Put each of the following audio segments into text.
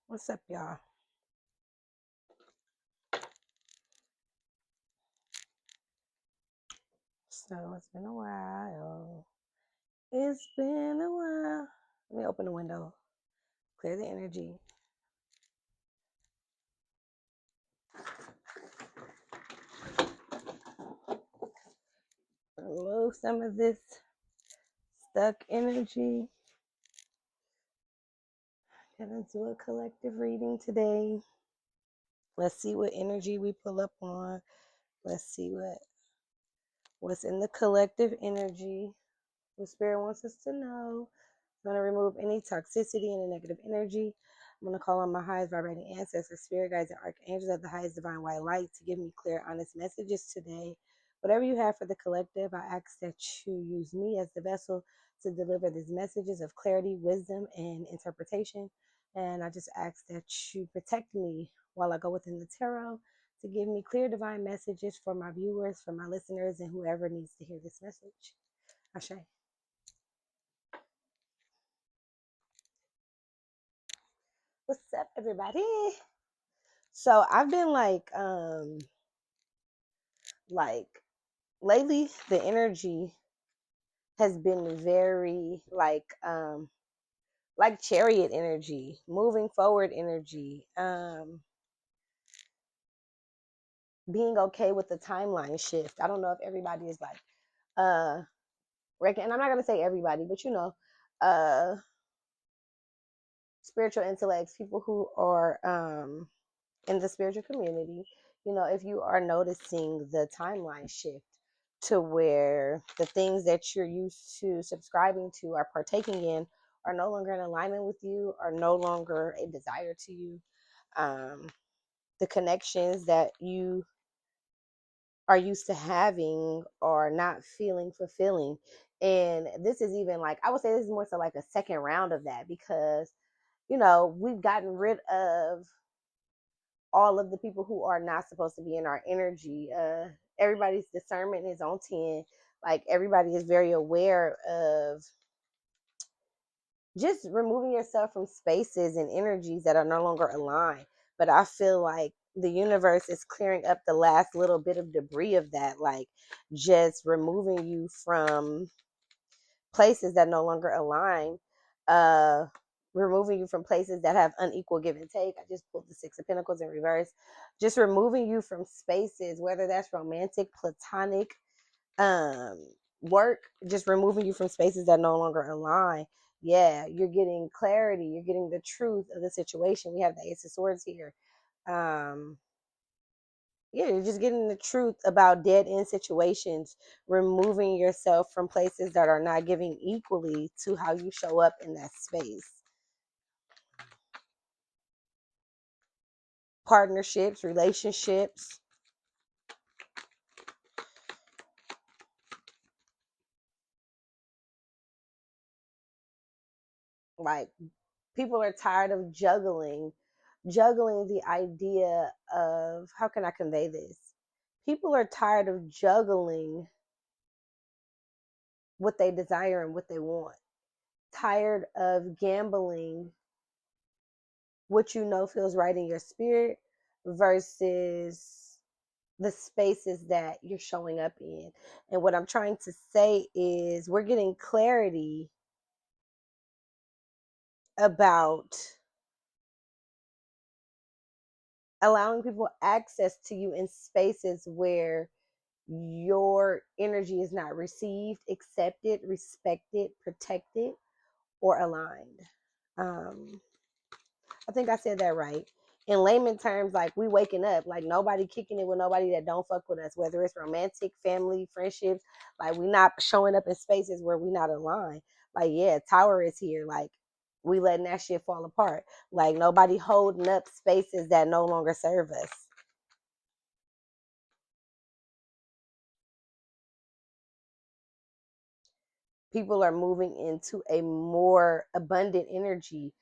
What's up, y'all? So it's been a while. It's been a while. Let me open the window, clear the energy. Remove some of this stuck energy. Gonna do a collective reading today. Let's see what energy we pull up on. Let's see what's in the collective energy. What Spirit wants us to know. I'm going to remove any toxicity and negative energy. I'm going to call on my highest vibrating ancestors, spirit guides, and archangels of the highest divine white light to give me clear, honest messages today. Whatever you have for the collective, I ask that you use me as the vessel to deliver these messages of clarity, wisdom, and interpretation. And I just ask that you protect me while I go within the tarot to give me clear divine messages for my viewers, for my listeners, and whoever needs to hear this message. Ashe. What's up, everybody? So I've been like lately the energy has been very like chariot energy, moving forward energy, being okay with the timeline shift. I don't know if everybody is like and I'm not gonna say everybody, but uh spiritual intellects, people who are in the spiritual community, if you are noticing the timeline shift to where the things that you're used to subscribing to or partaking in are no longer in alignment with you, are no longer a desire to you. The connections that you are used to having are not feeling fulfilling. And this is even like, I would say this is more so like a second round of that because, we've gotten rid of all of the people who are not supposed to be in our energy. Everybody's discernment is on 10. Like everybody is very aware of just removing yourself from spaces and energies that are no longer aligned. But I feel like the universe is clearing up the last little bit of debris of that, like just removing you from places that no longer align, uh removing you from places that have unequal give and take. I just pulled the Six of Pentacles in reverse. Just removing you from spaces, whether that's romantic, platonic, um work, just removing you from spaces that no longer align. Yeah, you're getting clarity, you're getting the truth of the situation. We have the Ace of Swords here. um yeah, you're just getting the truth about dead end situations, removing yourself from places that are not giving equally to how you show up in that space. Partnerships, relationships, like people are tired of juggling the idea of, how can I convey this? People are tired of juggling what they desire and what they want. Tired of gambling what feels right in your spirit versus the spaces that you're showing up in. And what I'm trying to say is we're getting clarity about allowing people access to you in spaces where your energy is not received, accepted, respected, protected, or aligned. I think I said that right. In layman terms, like we waking up, like nobody kicking it with nobody that don't fuck with us, whether it's romantic, family, friendships. Like we not showing up in spaces where we not aligned. Like, yeah, Tower is here. Like we letting that shit fall apart. Like nobody holding up spaces that no longer serve us. People are moving into a more abundant energy.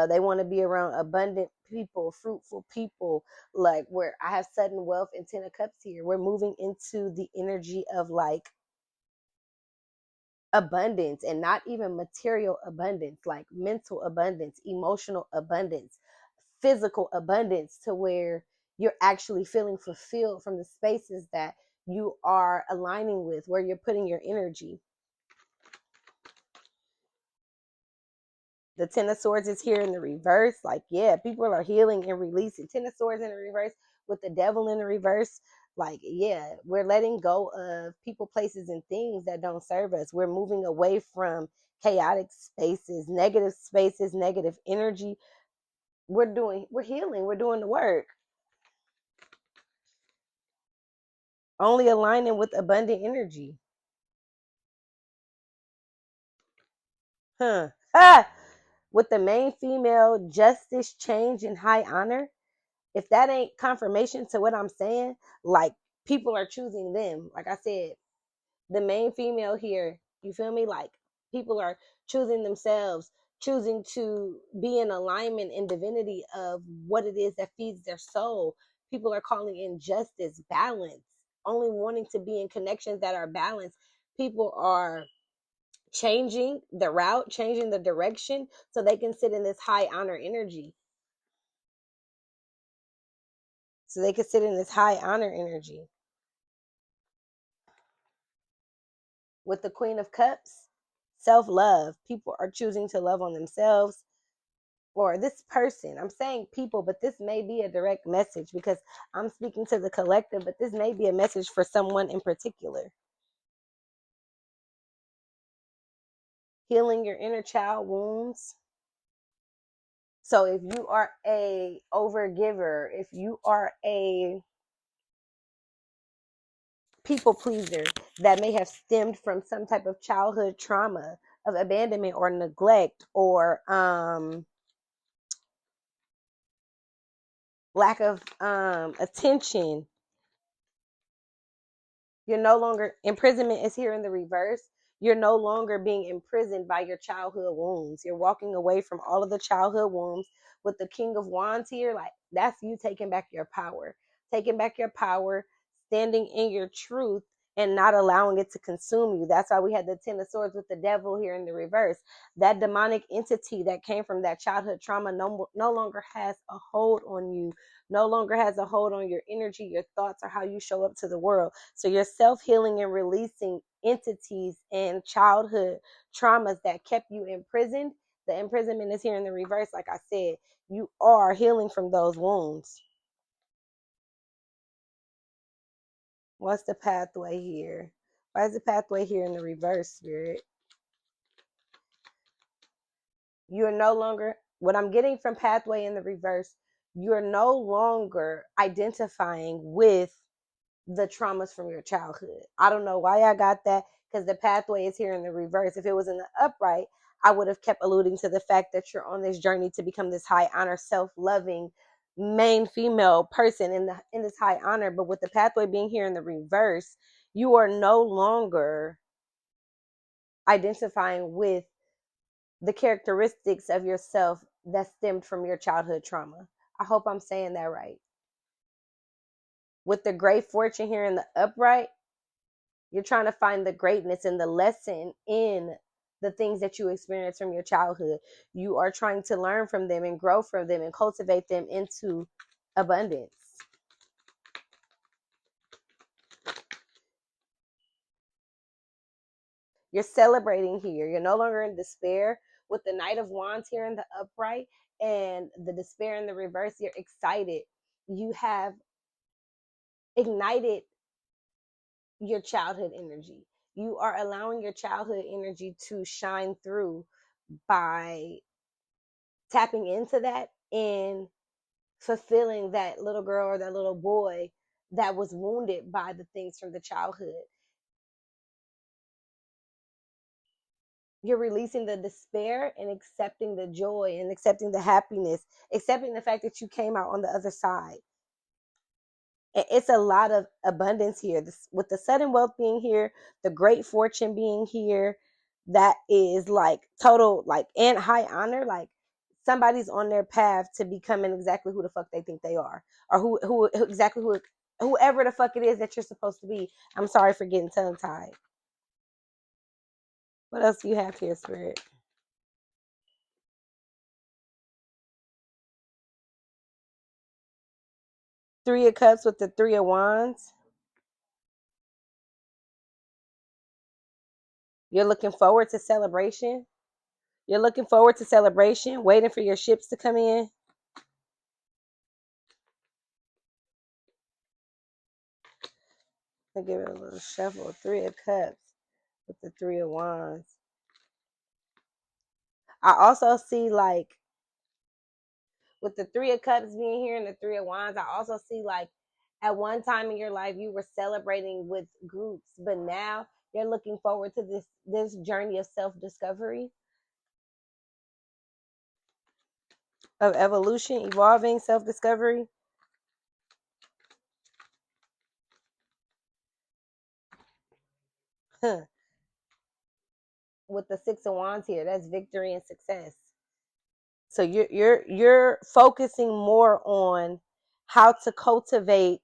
They want to be around abundant people, fruitful people, like where I have sudden wealth and 10 of Cups here. We're moving into the energy of like abundance, and not even material abundance, like mental abundance, emotional abundance, physical abundance to where you're actually feeling fulfilled from the spaces that you are aligning with, where you're putting your energy. The Ten of Swords is here in the reverse. Like, yeah, people are healing and releasing. Ten of Swords in the reverse with the Devil in the reverse. Like, yeah, we're letting go of people, places, and things that don't serve us. We're moving away from chaotic spaces, negative energy. We're healing, we're doing the work. Only aligning with abundant energy. Huh. Ah! With the main female, justice, change, and high honor. If that ain't confirmation to what I'm saying, like, people are choosing them. Like I said, the main female here, you feel me? Like, people are choosing themselves, choosing to be in alignment in divinity of what it is that feeds their soul. People are calling in justice, balance, only wanting to be in connections that are balanced. People are changing the route, changing the direction so they can sit in this high honor energy. So they can sit in this high honor energy. With the Queen of Cups, self-love. People are choosing to love on themselves, or this person. I'm saying people, but this may be a direct message because I'm speaking to the collective, but this may be a message for someone in particular. Healing your inner child wounds. So if you are a overgiver, if you are a people pleaser that may have stemmed from some type of childhood trauma of abandonment or neglect or lack of attention, you're no longer, imprisonment is here in the reverse. You're no longer being imprisoned by your childhood wounds. You're walking away from all of the childhood wounds. With the King of Wands here, like, that's you taking back your power, standing in your truth and not allowing it to consume you. That's why we had the Ten of Swords with the Devil here in the reverse. That demonic entity that came from that childhood trauma no longer has a hold on you, no longer has a hold on your energy, your thoughts, or how you show up to the world. So you're self-healing and releasing entities and childhood traumas that kept you imprisoned. The imprisonment is here in the reverse. Like I said, you are healing from those wounds. What's the pathway here? Why is the pathway here in the reverse, Spirit? You're no longer, what I'm getting from pathway in the reverse, you're no longer identifying with the traumas from your childhood. I don't know why I got that, because the pathway is here in the reverse. If it was in the upright, I would have kept alluding to the fact that you're on this journey to become this high honor, self-loving main female person in this high honor. But with the pathway being here in the reverse, you are no longer identifying with the characteristics of yourself that stemmed from your childhood trauma. I hope I'm saying that right. With the great fortune here in the upright, you're trying to find the greatness and the lesson in the things that you experience from your childhood. You are trying to learn from them and grow from them and cultivate them into abundance. You're celebrating here. You're no longer in despair. With the Knight of Wands here in the upright and the despair in the reverse, you're excited. You have ignited your childhood energy. You are allowing your childhood energy to shine through by tapping into that and fulfilling that little girl or that little boy that was wounded by the things from the childhood. You're releasing the despair and accepting the joy and accepting the happiness, accepting the fact that you came out on the other side. It's a lot of abundance here. With the sudden wealth being here, the great fortune being here, that is like total, like, and high honor. Like, somebody's on their path to becoming exactly who the fuck they think they are, or whoever the fuck it is that you're supposed to be. I'm sorry for getting tongue tied. What else do you have here, Spirit? Three of Cups with the Three of Wands. You're looking forward to celebration. You're looking forward to celebration, waiting for your ships to come in. I'll give it a little shuffle. Three of Cups with the Three of Wands. I also see like with the Three of Cups being here and the Three of Wands, I also see like at one time in your life you were celebrating with groups, but now you're looking forward to this journey of self-discovery, of evolution, evolving, self-discovery. Huh. With the Six of Wands here, that's victory and success. So you're focusing more on how to cultivate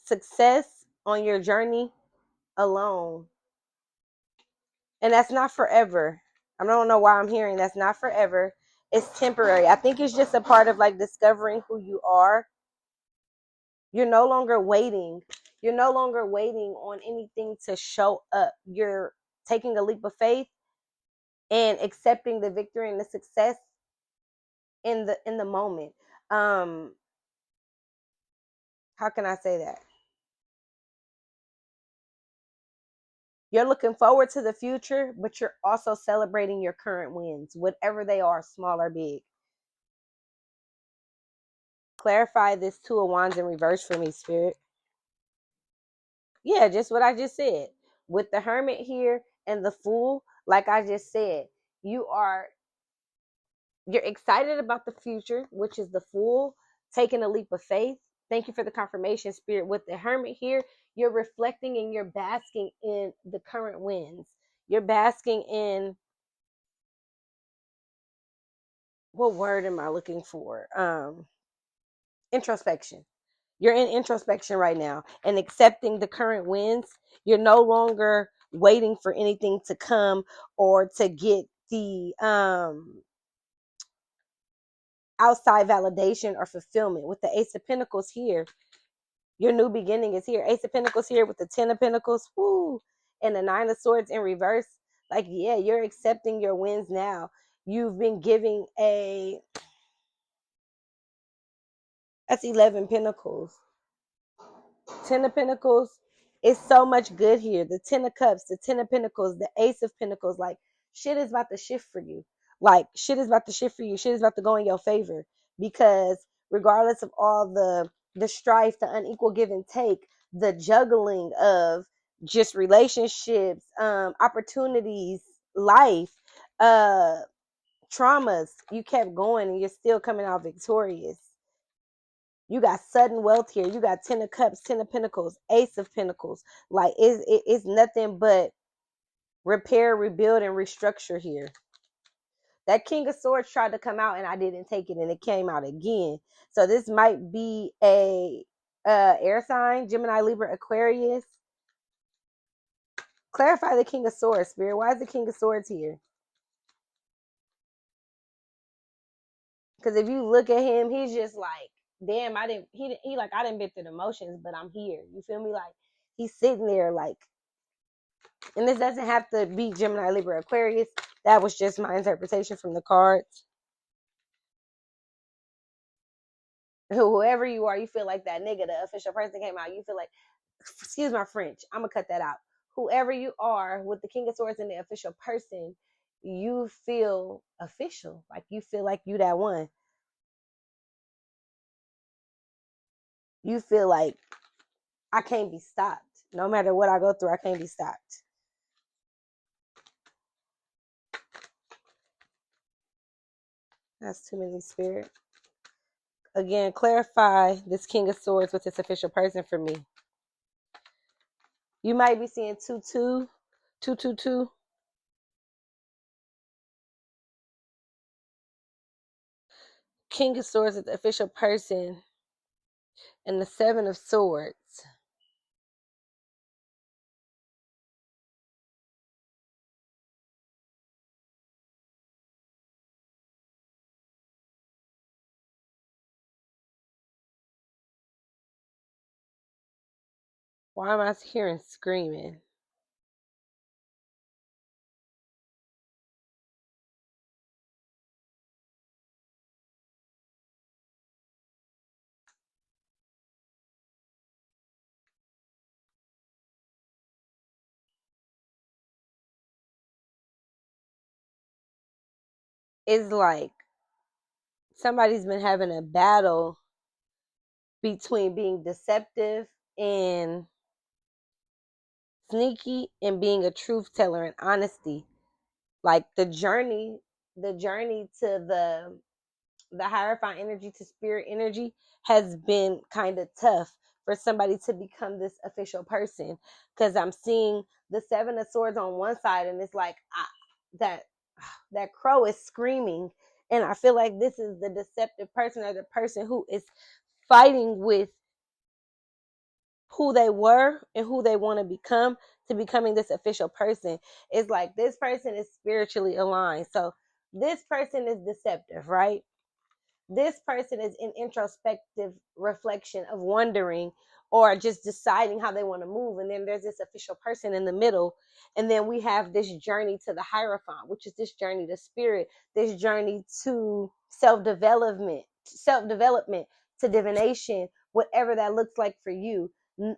success on your journey alone. And that's not forever. I don't know why I'm hearing that's not forever. It's temporary. I think it's just a part of like discovering who you are. You're no longer waiting. You're no longer waiting on anything to show up. You're taking a leap of faith and accepting the victory and the success in the moment. Um, how can I say that? You're looking forward to the future, but you're also celebrating your current wins, whatever they are, small or big. Clarify this Two of Wands in reverse for me, Spirit. Yeah, just what I just said. With the Hermit here and the Fool, like I just said, you're excited about the future, which is the Fool, taking a leap of faith. Thank you for the confirmation, Spirit. With the Hermit here, you're reflecting and you're basking in the current wins. You're basking in, what word am I looking for? Introspection. You're in introspection right now and accepting the current wins. You're no longer waiting for anything to come or to get the outside validation or fulfillment. With the Ace of Pentacles here, your new beginning is here. Ace of Pentacles here with the Ten of Pentacles, whoo, and the Nine of Swords in reverse. Like, yeah, you're accepting your wins now. You've been giving that's 11 Pentacles. Ten of Pentacles. It's so much good here. The Ten of Cups, the Ten of Pentacles, the Ace of Pentacles. Like, shit is about to shift for you. Like, shit is about to shift for you. Shit is about to go in your favor. Because regardless of all the strife, the unequal give and take, the juggling of just relationships, opportunities, life, uh, traumas, you kept going and you're still coming out victorious. You got sudden wealth here. You got Ten of Cups, Ten of Pentacles, Ace of Pentacles. Like it's nothing but repair, rebuild, and restructure here. That King of Swords tried to come out and I didn't take it and it came out again. So this might be a air sign, Gemini, Libra, Aquarius. Clarify the King of Swords, Spirit. Why is the King of Swords here? Because if you look at him, he's just like, damn, he like, I didn't been through the motions, but I'm here. You feel me? Like, he's sitting there like, and this doesn't have to be Gemini, Libra, Aquarius. That was just my interpretation from the cards. Whoever you are, you feel like that nigga, the official person came out. You feel like, excuse my French, I'm gonna cut that out. Whoever you are with the King of Swords and the official person, you feel official. Like, you feel like you that one. You feel like I can't be stopped. No matter what I go through, I can't be stopped. That's too many, Spirit. Again, clarify this King of Swords with this official person for me. You might be seeing 2-2, 2-2-2. King of Swords is the official person, and the Seven of Swords. Why am I hearing screaming? It's like somebody's been having a battle between being deceptive and sneaky and being a truth teller and honesty. Like the journey to the hierophant energy to spirit energy has been kind of tough for somebody to become this official person, because I'm seeing the seven of swords on one side, and it's like that that crow is screaming, and I feel like this is the deceptive person, or the person who is fighting with who they were and who they want to become, to becoming this official person. It's like this person is spiritually aligned, so this person is deceptive, right? This person is in introspective reflection of wondering or just deciding how they want to move. And then there's this official person in the middle. And then we have this journey to the Hierophant, which is this journey to spirit, this journey to self development, to divination, whatever that looks like for you.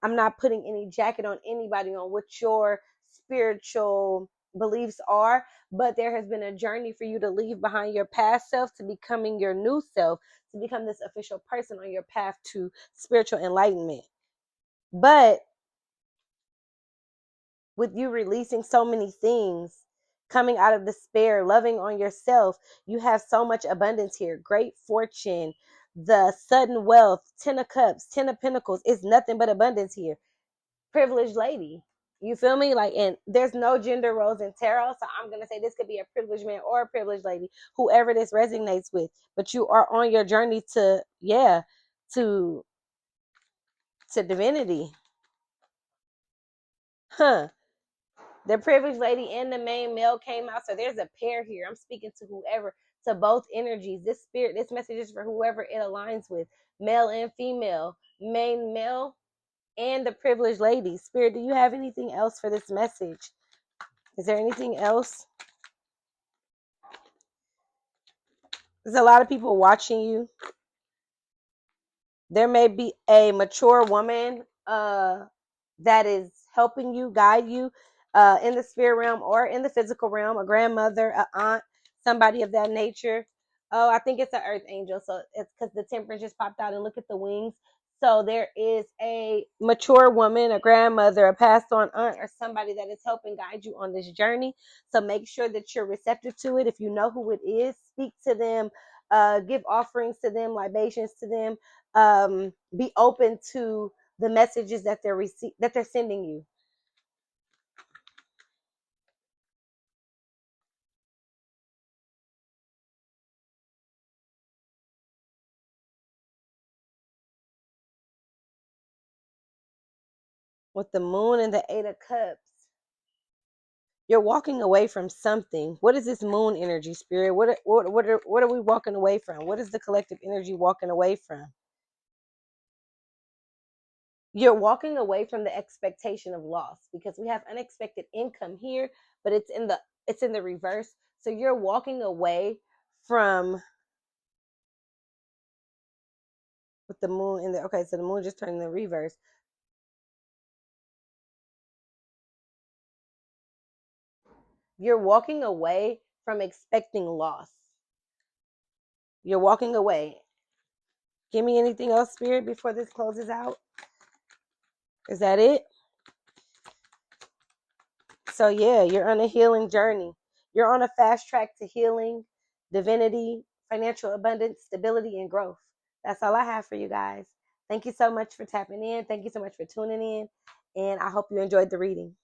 I'm not putting any jacket on anybody on what your spiritual beliefs are, but there has been a journey for you to leave behind your past self to becoming your new self, to become this official person on your path to spiritual enlightenment. But with you releasing so many things, coming out of despair, loving on yourself, you have so much abundance here, great fortune, the sudden wealth, 10 of cups, 10 of pentacles. It's nothing but abundance here. Privileged lady. You feel me? Like, and there's no gender roles in tarot. So I'm going to say this could be a privileged man or a privileged lady, whoever this resonates with. But you are on your journey to, yeah, to, to divinity. Huh. The privileged lady and the main male came out. So there's a pair here. I'm speaking to whoever, to both energies. This spirit, this message is for whoever it aligns with, male and female, main male and the privileged lady. Spirit, do you have anything else for this message? Is there anything else? There's a lot of people watching you. There may be a mature woman that is helping you, guide you in the spirit realm or in the physical realm, a grandmother, an aunt, somebody of that nature. Oh, I think it's an earth angel. So it's because the temperance just popped out, and look at the wings. So there is a mature woman, a grandmother, a passed on aunt, or somebody that is helping guide you on this journey. So make sure that you're receptive to it. If you know who it is, speak to them, give offerings to them, libations to them. Be open to the messages that they're sending you. With the moon and the 8 of cups, you're walking away from something. What is this moon energy, spirit? What are we walking away from? What is the collective energy walking away from? You're walking away from the expectation of loss, because we have unexpected income here, but it's in the reverse. So you're walking away from, with the moon in the, okay, so the moon just turned in the reverse. You're walking away from expecting loss. You're walking away. Give me anything else, spirit, before this closes out. Is that it? So yeah, you're on a healing journey. You're on a fast track to healing, divinity, financial abundance, stability, and growth. That's all I have for you guys. Thank you so much for tapping in. Thank you so much for tuning in. And I hope you enjoyed the reading.